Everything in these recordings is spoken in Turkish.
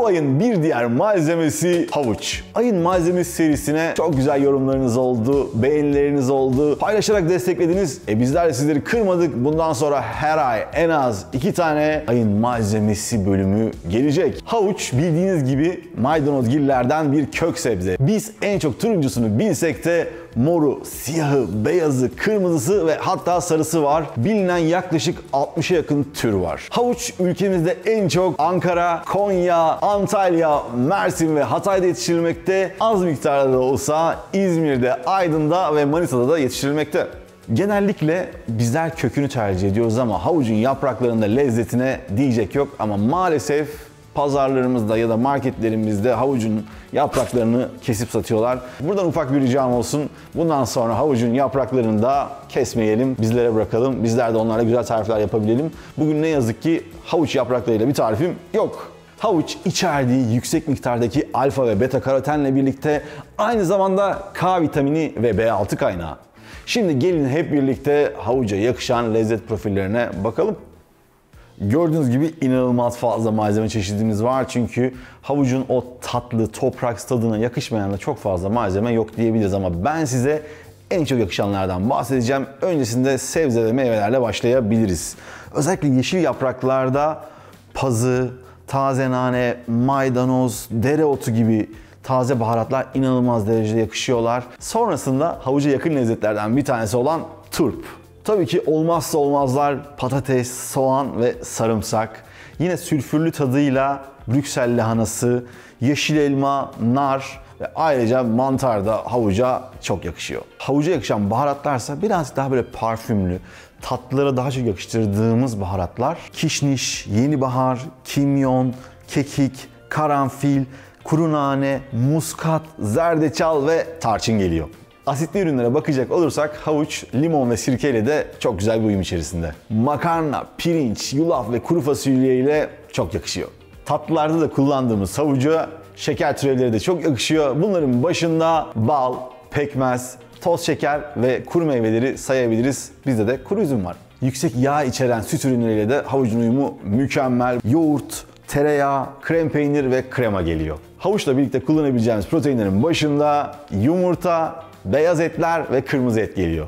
ayın bir diğer malzemesi havuç. Ayın malzemesi serisine çok güzel yorumlarınız oldu, beğenileriniz oldu. Paylaşarak desteklediniz. Bizler de sizleri kırmadık. Bundan sonra her ay en az 2 tane ayın malzemesi bölümü gelecek. Havuç bildiğiniz gibi maydanozgillerden bir kök sebze. Biz en çok turuncusunu bilsek de moru, siyahı, beyazı, kırmızısı ve hatta sarısı var. Bilinen yaklaşık 60'a yakın tür var. Havuç ülkemizde en çok Ankara, Konya, Antalya, Mersin ve Hatay'da yetiştirilmekte. Az miktarda da olsa İzmir'de, Aydın'da ve Manisa'da da yetiştirilmekte. Genellikle bizler kökünü tercih ediyoruz ama havucun yapraklarında lezzetine diyecek yok ama maalesef pazarlarımızda ya da marketlerimizde havucun yapraklarını kesip satıyorlar. Buradan ufak bir ricam olsun. Bundan sonra havucun yapraklarını da kesmeyelim, bizlere bırakalım. Bizler de onlarla güzel tarifler yapabilelim. Bugün ne yazık ki havuç yapraklarıyla bir tarifim yok. Havuç içerdiği yüksek miktardaki alfa ve beta karotenle birlikte aynı zamanda K vitamini ve B6 kaynağı. Şimdi gelin hep birlikte havuca yakışan lezzet profillerine bakalım. Gördüğünüz gibi inanılmaz fazla malzeme çeşidimiz var çünkü havucun o tatlı toprak tadına yakışmayan da çok fazla malzeme yok diyebiliriz ama ben size en çok yakışanlardan bahsedeceğim. Öncesinde sebze ve meyvelerle başlayabiliriz. Özellikle yeşil yapraklarda pazı, taze nane, maydanoz, dereotu gibi taze baharatlar inanılmaz derecede yakışıyorlar. Sonrasında havuca yakın lezzetlerden bir tanesi olan turp. Tabii ki olmazsa olmazlar patates, soğan ve sarımsak. Yine sülfürlü tadıyla Brüksel lahanası, yeşil elma, nar ve ayrıca mantar da havuca çok yakışıyor. Havuca yakışan baharatlarsa biraz daha böyle parfümlü, tatlılara daha çok yakıştırdığımız baharatlar. Kişniş, yenibahar, kimyon, kekik, karanfil, kuru nane, muskat, zerdeçal ve tarçın geliyor. Asitli ürünlere bakacak olursak havuç, limon ve sirkeyle de çok güzel bir uyum içerisinde. Makarna, pirinç, yulaf ve kuru fasulye ile çok yakışıyor. Tatlılarda da kullandığımız havuca şeker türevleri de çok yakışıyor. Bunların başında bal, pekmez, toz şeker ve kuru meyveleri sayabiliriz. Bizde de kuru üzüm var. Yüksek yağ içeren süt ürünleriyle de havucun uyumu mükemmel. Yoğurt, tereyağı, krem peynir ve krema geliyor. Havuçla birlikte kullanabileceğimiz proteinlerin başında yumurta, beyaz etler ve kırmızı et geliyor.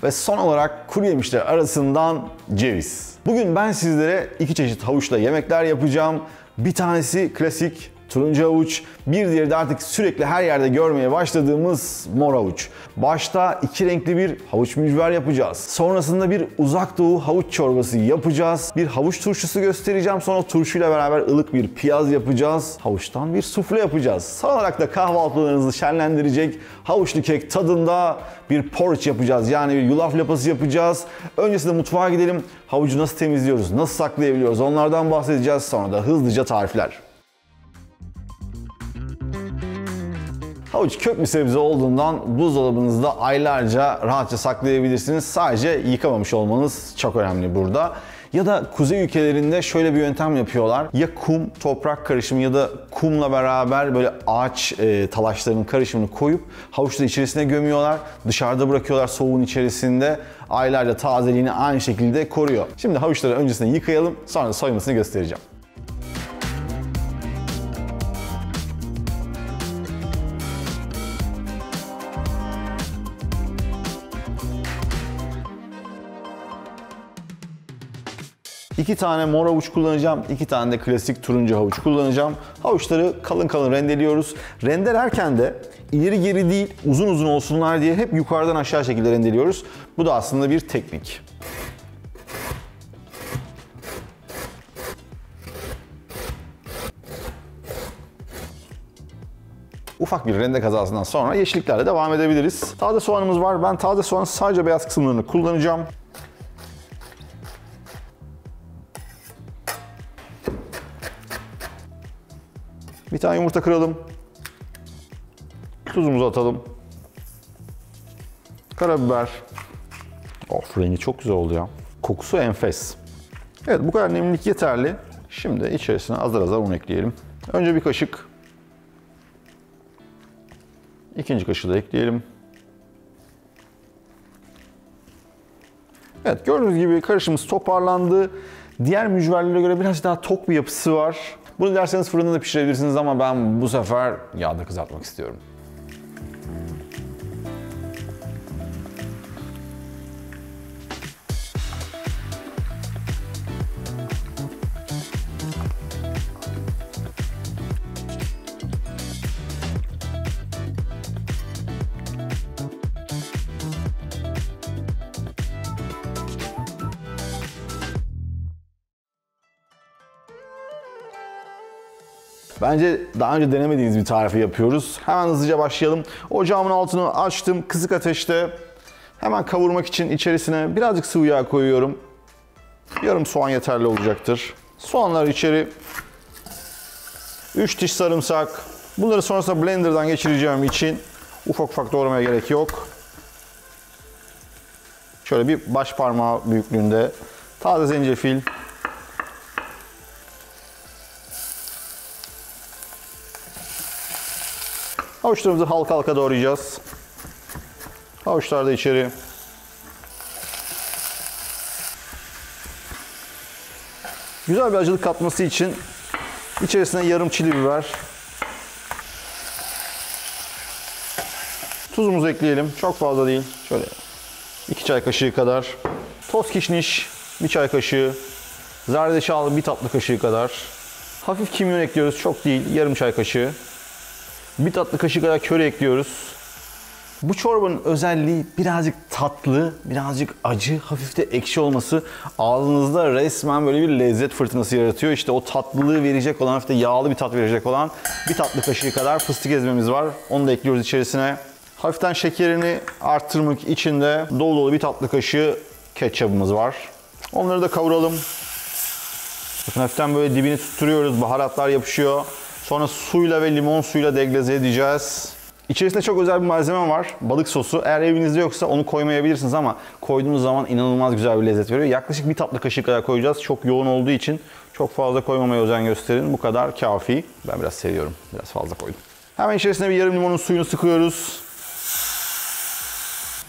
Ve son olarak kuru yemişler arasından ceviz. Bugün ben sizlere 2 çeşit havuçla yemekler yapacağım. Bir tanesi klasik turuncu havuç, bir diğeri de artık sürekli her yerde görmeye başladığımız mor havuç. Başta 2 renkli bir havuç mücver yapacağız. Sonrasında bir uzak doğu havuç çorbası yapacağız. Bir havuç turşusu göstereceğim. Sonra turşuyla beraber ılık bir piyaz yapacağız. Havuçtan bir sufle yapacağız. Son olarak da kahvaltılarınızı şenlendirecek havuçlu kek tadında bir porridge yapacağız. Yani bir yulaf lapası yapacağız. Öncesinde mutfağa gidelim. Havucu nasıl temizliyoruz, nasıl saklayabiliyoruz onlardan bahsedeceğiz. Sonra da hızlıca tarifler. Havuç kök bir sebze olduğundan buzdolabınızda aylarca rahatça saklayabilirsiniz. Sadece yıkamamış olmanız çok önemli burada. Ya da kuzey ülkelerinde şöyle bir yöntem yapıyorlar. Ya kum, toprak karışımı ya da kumla beraber böyle ağaç talaşlarının karışımını koyup havuçları içerisine gömüyorlar. Dışarıda bırakıyorlar soğuğun içerisinde. Aylarca tazeliğini aynı şekilde koruyor. Şimdi havuçları öncesinde yıkayalım, sonra da soymasını göstereceğim. İki tane mor havuç kullanacağım, 2 tane de klasik turuncu havuç kullanacağım. Havuçları kalın kalın rendeliyoruz. Rendelerken de ileri geri değil, uzun uzun olsunlar diye hep yukarıdan aşağı şekilde rendeliyoruz. Bu da aslında bir teknik. Ufak bir rende kazasından sonra yeşilliklerle devam edebiliriz. Taze soğanımız var. Ben taze soğanın sadece beyaz kısımlarını kullanacağım. Bir tane yumurta kıralım. Tuzumuzu atalım. Karabiber. Of, rengi çok güzel oldu ya. Kokusu enfes. Evet, bu kadar nemlilik yeterli. Şimdi içerisine azar azar un ekleyelim. Önce bir kaşık. İkinci kaşığı da ekleyelim. Evet, gördüğünüz gibi karışımımız toparlandı. Diğer mücverlere göre biraz daha tok bir yapısı var. Bunu dilerseniz fırında da pişirebilirsiniz ama ben bu sefer yağda kızartmak istiyorum. Bence daha önce denemediğiniz bir tarifi yapıyoruz. Hemen hızlıca başlayalım. Ocağımın altını açtım. Kısık ateşte hemen kavurmak için içerisine birazcık sıvı yağ koyuyorum. Yarım soğan yeterli olacaktır. Soğanlar içeri. 3 diş sarımsak. Bunları sonrasında blenderdan geçireceğim için ufak ufak doğramaya gerek yok. Şöyle bir baş parmağı büyüklüğünde taze zencefil. Havuçlarımızı halka halka doğrayacağız. Havuçlar da içeri. Güzel bir acılık katması için içerisine yarım çili biber. Tuzumuzu ekleyelim. Çok fazla değil. Şöyle 2 çay kaşığı kadar. Toz kişniş 1 çay kaşığı. Zerdeçal 1 tatlı kaşığı kadar. Hafif kimyon ekliyoruz. Çok değil. Yarım çay kaşığı. 1 tatlı kaşığı kadar köri ekliyoruz. Bu çorbanın özelliği birazcık tatlı, birazcık acı, hafif de ekşi olması ağzınızda resmen böyle bir lezzet fırtınası yaratıyor. İşte o tatlılığı verecek olan, hafif de yağlı bir tat verecek olan 1 tatlı kaşığı kadar fıstık ezmemiz var. Onu da ekliyoruz içerisine. Hafiften şekerini arttırmak için de dolu dolu 1 tatlı kaşığı ketçapımız var. Onları da kavuralım. Bakın hafiften böyle dibini tutturuyoruz, baharatlar yapışıyor. Sonra suyla ve limon suyuyla deglaze edeceğiz. İçerisinde çok özel bir malzeme var. Balık sosu. Eğer evinizde yoksa onu koymayabilirsiniz ama koyduğunuz zaman inanılmaz güzel bir lezzet veriyor. Yaklaşık 1 tatlı kaşığı kadar koyacağız. Çok yoğun olduğu için çok fazla koymamaya özen gösterin. Bu kadar kafi. Ben biraz seviyorum. Biraz fazla koydum. Hemen içerisine bir yarım limonun suyunu sıkıyoruz.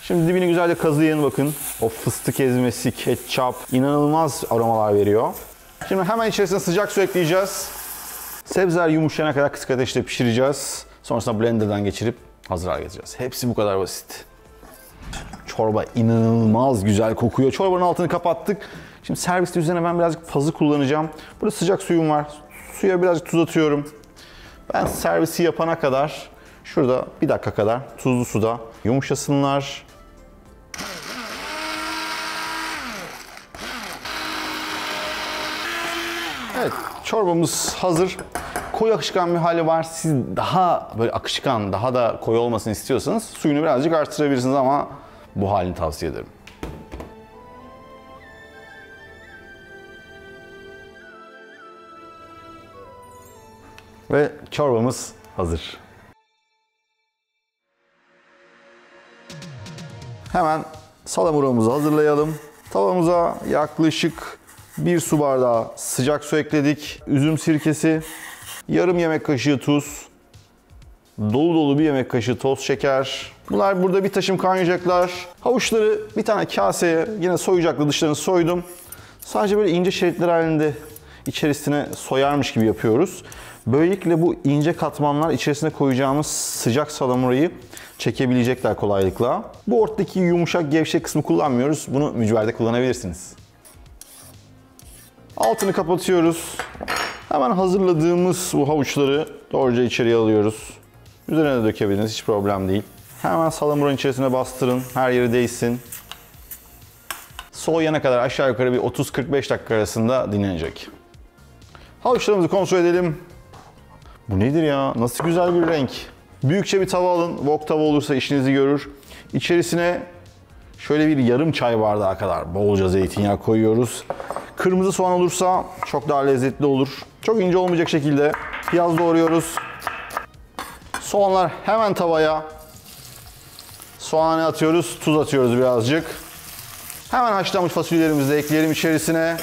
Şimdi dibini güzelce kazıyın bakın. O fıstık ezmesi, ketçap inanılmaz aromalar veriyor. Şimdi hemen içerisine sıcak su ekleyeceğiz. Sebzeler yumuşayana kadar kısık ateşte pişireceğiz. Sonrasında blenderdan geçirip hazır hale getireceğiz. Hepsi bu kadar basit. Çorba inanılmaz güzel kokuyor. Çorbanın altını kapattık. Şimdi serviste üzerine ben birazcık pazı kullanacağım. Burada sıcak suyum var. Suya birazcık tuz atıyorum. Ben servisi yapana kadar şurada 1 dakika kadar tuzlu suda yumuşasınlar. Evet, çorbamız hazır. Koyu akışkan bir hali var. Siz daha böyle akışkan, daha da koyu olmasını istiyorsanız suyunu birazcık artırabilirsiniz ama bu halini tavsiye ederim. Ve çorbamız hazır. Hemen salamurumuzu hazırlayalım. Tavamıza yaklaşık 1 su bardağı sıcak su ekledik. Üzüm sirkesi, yarım yemek kaşığı tuz, dolu dolu 1 yemek kaşığı toz şeker. Bunlar burada bir taşım kaynayacaklar. Havuçları bir tane kaseye yine soyacaklı dışlarını soydum. Sadece böyle ince şeritler halinde içerisine soyarmış gibi yapıyoruz. Böylelikle bu ince katmanlar içerisine koyacağımız sıcak salamurayı çekebilecekler kolaylıkla. Bu ortadaki yumuşak gevşek kısmı kullanmıyoruz. Bunu mücverde kullanabilirsiniz. Altını kapatıyoruz. Hemen hazırladığımız bu havuçları doğruca içeriye alıyoruz. Üzerine de dökebiliriz, hiç problem değil. Hemen salamuranın içerisine bastırın, her yeri değsin. Soğuyana kadar aşağı yukarı bir 30-45 dakika arasında dinlenecek. Havuçlarımızı kontrol edelim. Bu nedir ya? Nasıl güzel bir renk. Büyükçe bir tava alın. Wok tava olursa işinizi görür. İçerisine şöyle bir yarım çay bardağı kadar bolca zeytinyağı koyuyoruz. Kırmızı soğan olursa çok daha lezzetli olur. Çok ince olmayacak şekilde piyaz doğruyoruz. Soğanlar hemen tavaya. Soğanı atıyoruz, tuz atıyoruz birazcık. Hemen haşlanmış fasulyelerimizi de ekleyelim içerisine.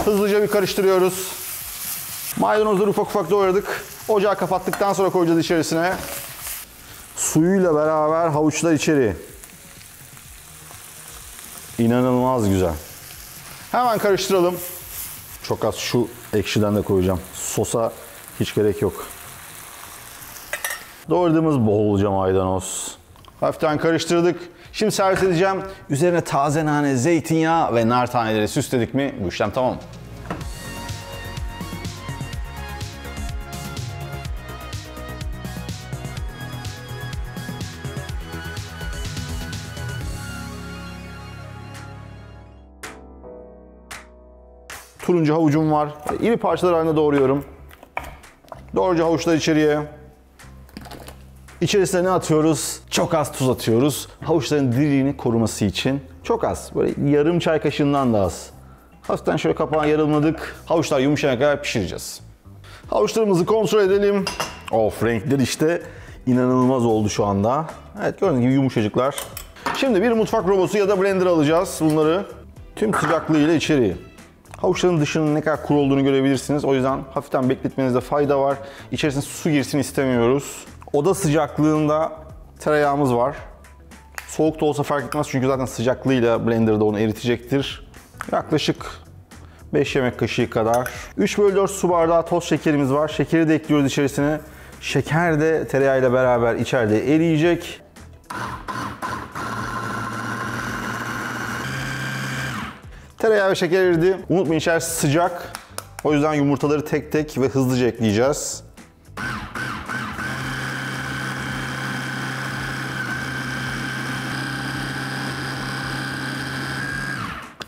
Hızlıca bir karıştırıyoruz. Maydanozları ufak ufak doğradık. Ocağı kapattıktan sonra koyacağız içerisine. Suyuyla beraber havuçlar içeri. İnanılmaz güzel. Hemen karıştıralım. Çok az şu ekşiden de koyacağım. sosa hiç gerek yok. Doğradığımız bolca maydanoz. Hafiften karıştırdık. Şimdi servis edeceğim. Üzerine taze nane, zeytinyağı ve nar taneleri süsledik mi bu işlem tamam. Turuncu havucum var. İri parçalar halinde doğruyorum. Doğruca havuçları içeriye. İçerisine ne atıyoruz? Çok az tuz atıyoruz. Havuçların diriliğini koruması için. Çok az. Böyle yarım çay kaşığından da az. Hafiften şöyle kapağını yarımladık. Havuçlar yumuşayana kadar pişireceğiz. Havuçlarımızı kontrol edelim. Of, renkler işte inanılmaz oldu şu anda. Evet, gördüğünüz gibi yumuşacıklar. Şimdi bir mutfak robotu ya da blender alacağız bunları. Tüm sıcaklığıyla içeriye. Havuçların dışının ne kadar kuru olduğunu görebilirsiniz. O yüzden hafiften bekletmenizde fayda var. İçerisine su girsin istemiyoruz. Oda sıcaklığında tereyağımız var. Soğuk da olsa fark etmez çünkü zaten sıcaklığıyla blenderda onu eritecektir. Yaklaşık 5 yemek kaşığı kadar. 3/4 su bardağı toz şekerimiz var. Şekeri de ekliyoruz içerisine. Şeker de tereyağıyla beraber içeride eriyecek. Tereyağı ve şeker eridi. Unutmayın içerisi sıcak. O yüzden yumurtaları tek tek ve hızlıca ekleyeceğiz.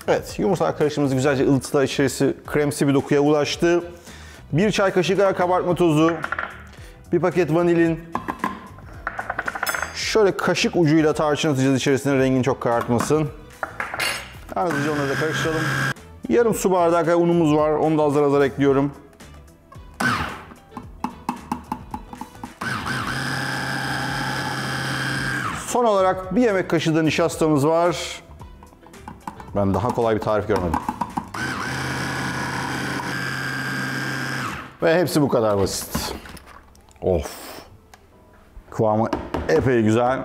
Evet, yumurta karışımımız güzelce ılıttılar. İçerisi kremsi bir dokuya ulaştı. 1 çay kaşığı kadar kabartma tozu. 1 paket vanilin. Şöyle kaşık ucuyla tarçın atacağız içerisine, rengini çok karartmasın. Hızlıca onları da karıştıralım. Yarım su bardağı kadar unumuz var. Onu da azar azar ekliyorum. Son olarak 1 yemek kaşığı da nişastamız var. Ben daha kolay bir tarif görmedim. Ve hepsi bu kadar basit. Of. Kıvamı epey güzel.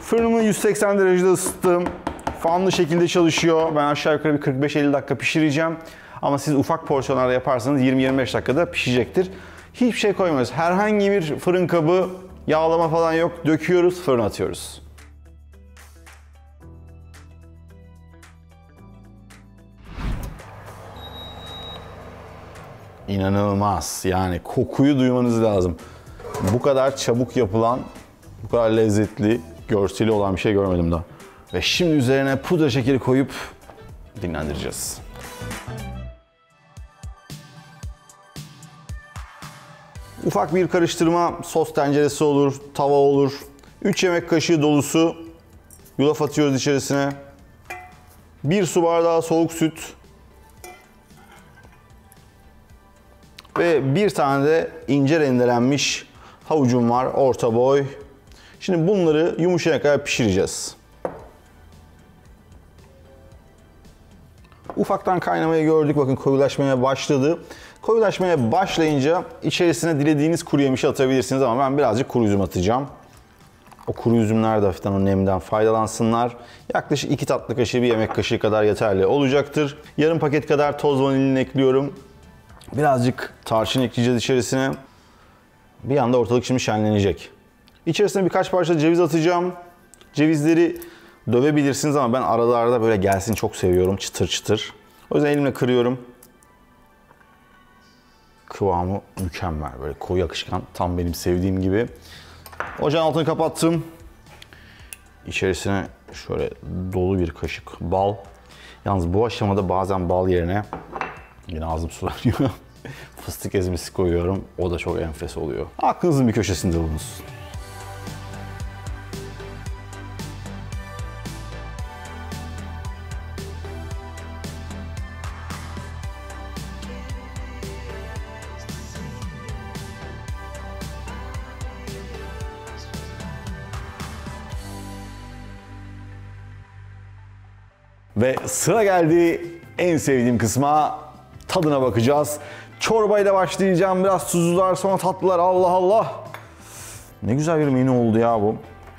Fırınımı 180 derecede ısıttım. Fanlı şekilde çalışıyor. Ben aşağı yukarı bir 45-50 dakika pişireceğim. Ama siz ufak porsiyonlarda yaparsanız 20-25 dakikada pişecektir. Hiçbir şey koymuyoruz. Herhangi bir fırın kabı, yağlama falan yok. Döküyoruz, fırına atıyoruz. İnanılmaz. Yani kokuyu duymanız lazım. Bu kadar çabuk yapılan, bu kadar lezzetli, görseli olan bir şey görmedim daha. Ve şimdi üzerine pudra şekeri koyup dinlendireceğiz. Ufak bir karıştırma, sos tenceresi olur, tava olur. 3 yemek kaşığı dolusu yulaf atıyoruz içerisine. 1 su bardağı soğuk süt. Ve 1 tane de ince rendelenmiş havucum var, orta boy. Şimdi bunları yumuşayana kadar pişireceğiz. Ufaktan kaynamayı gördük. Bakın koyulaşmaya başladı. Koyulaşmaya başlayınca içerisine dilediğiniz kuru yemişi atabilirsiniz ama ben birazcık kuru üzüm atacağım. O kuru üzümler de hafiften o nemden faydalansınlar. Yaklaşık 2 tatlı kaşığı, 1 yemek kaşığı kadar yeterli olacaktır. Yarım paket kadar toz vanilin ekliyorum. Birazcık tarçın ekleyeceğiz içerisine. Bir anda ortalık şimdi şenlenecek. İçerisine birkaç parça ceviz atacağım. Cevizleri dövebilirsiniz ama ben aralarda böyle gelsin çok seviyorum. Çıtır çıtır. O yüzden elimle kırıyorum. Kıvamı mükemmel. Böyle koyu akışkan. Tam benim sevdiğim gibi. Ocağın altını kapattım. İçerisine şöyle dolu bir kaşık bal. Yalnız bu aşamada bazen bal yerine yine ağzım sulanıyor. Fıstık ezmesi koyuyorum. O da çok enfes oluyor. Aklınızın bir köşesinde bulunsun. Ve sıra geldi en sevdiğim kısma, tadına bakacağız. Çorbayla başlayacağım. Biraz tuzlular, sonra tatlılar. Allah Allah. Ne güzel bir menü oldu ya bu.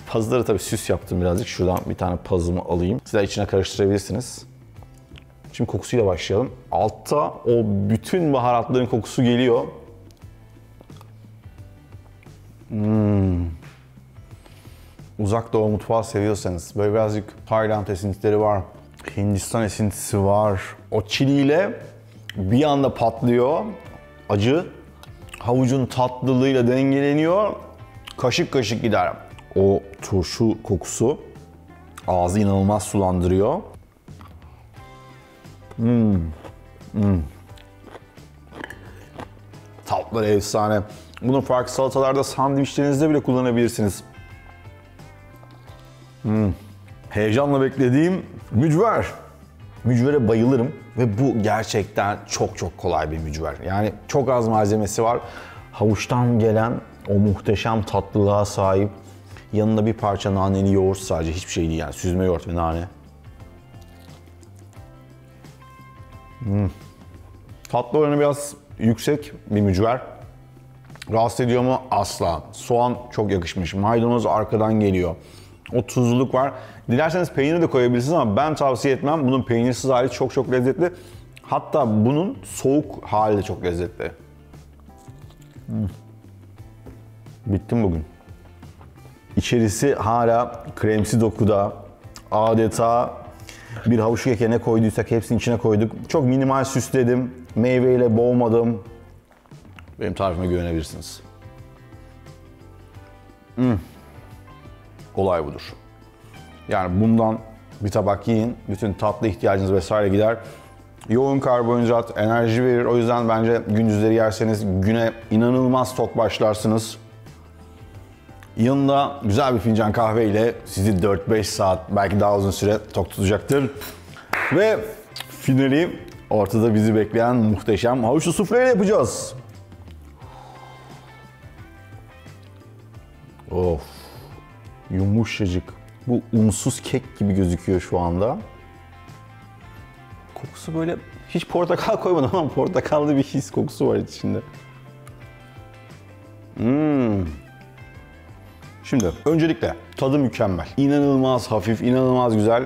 Pazıları tabii süs yaptım birazcık. Şuradan bir tane pazımı alayım. Sizler içine karıştırabilirsiniz. Şimdi kokusuyla başlayalım. Altta o bütün baharatların kokusu geliyor. Uzak Doğu mutfağı seviyorsanız, böyle birazcık Tayland esintileri var, Hindistan esintisi var. O çiliyle bir anda patlıyor. Acı havucun tatlılığıyla dengeleniyor. Kaşık kaşık gider. O turşu kokusu ağzı inanılmaz sulandırıyor. Tatlılar efsane. Bunu farklı salatalarda, sandviçlerinizde bile kullanabilirsiniz. Heyecanla beklediğim mücver. Mücvere bayılırım ve bu gerçekten çok çok kolay bir mücver. Yani çok az malzemesi var. Havuçtan gelen o muhteşem tatlılığa sahip. Yanında bir parça naneli yoğurt, sadece hiçbir şey değil yani, süzme yoğurt ve nane. Tatlı oranı biraz yüksek bir mücver. Rahatsız ediyor mu? Asla. Soğan çok yakışmış. Maydanoz arkadan geliyor. O tuzluluk var. Dilerseniz peynir de koyabilirsiniz ama ben tavsiye etmem. Bunun peynirsiz hali çok çok lezzetli. Hatta bunun soğuk hali de çok lezzetli. Bittim bugün. İçerisi hala kremsi dokuda. Adeta bir havuç keke ne koyduysak hepsini içine koyduk. Çok minimal süsledim. Meyveyle boğmadım. Benim tarifime güvenebilirsiniz. Olay budur. Yani bundan bir tabak yiyin, bütün tatlı ihtiyacınız vesaire gider. Yoğun karbonhidrat, enerji verir. O yüzden bence gündüzleri yerseniz güne inanılmaz tok başlarsınız. Yanında güzel bir fincan kahve ile sizi 4-5 saat, belki daha uzun süre tok tutacaktır. Ve finali ortada bizi bekleyen muhteşem havuçlu sufleyle yapacağız. Of. Yumuşacık. Bu unsuz kek gibi gözüküyor şu anda. Kokusu böyle, hiç portakal koymadım ama portakallı bir his kokusu var içinde. Şimdi öncelikle tadı mükemmel. İnanılmaz hafif, inanılmaz güzel.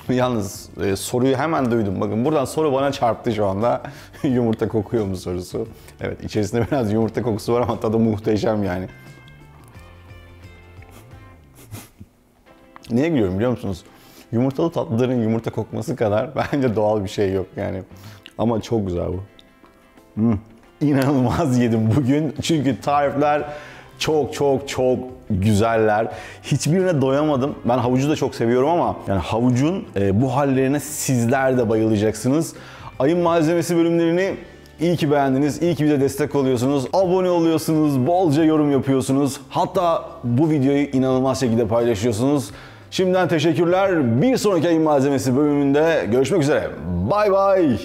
Yalnız soruyu hemen duydum. Bakın buradan soru bana çarptı şu anda. Yumurta kokuyor mu sorusu. Evet, içerisinde biraz yumurta kokusu var ama tadı muhteşem yani. Neye gülüyorum biliyor musunuz? Yumurtalı tatlıların yumurta kokması kadar bence doğal bir şey yok yani. Ama çok güzel bu. İnanılmaz yedim bugün çünkü tarifler çok çok çok güzeller. Hiçbirine doyamadım. Ben havucu da çok seviyorum ama yani havucun bu hallerine sizler de bayılacaksınız. Ayın malzemesi bölümlerini iyi ki beğendiniz, iyi ki bize destek oluyorsunuz, abone oluyorsunuz, bolca yorum yapıyorsunuz. Hatta bu videoyu inanılmaz şekilde paylaşıyorsunuz. Şimdiden teşekkürler. Bir sonraki ayın malzemesi bölümünde görüşmek üzere. Bay bay.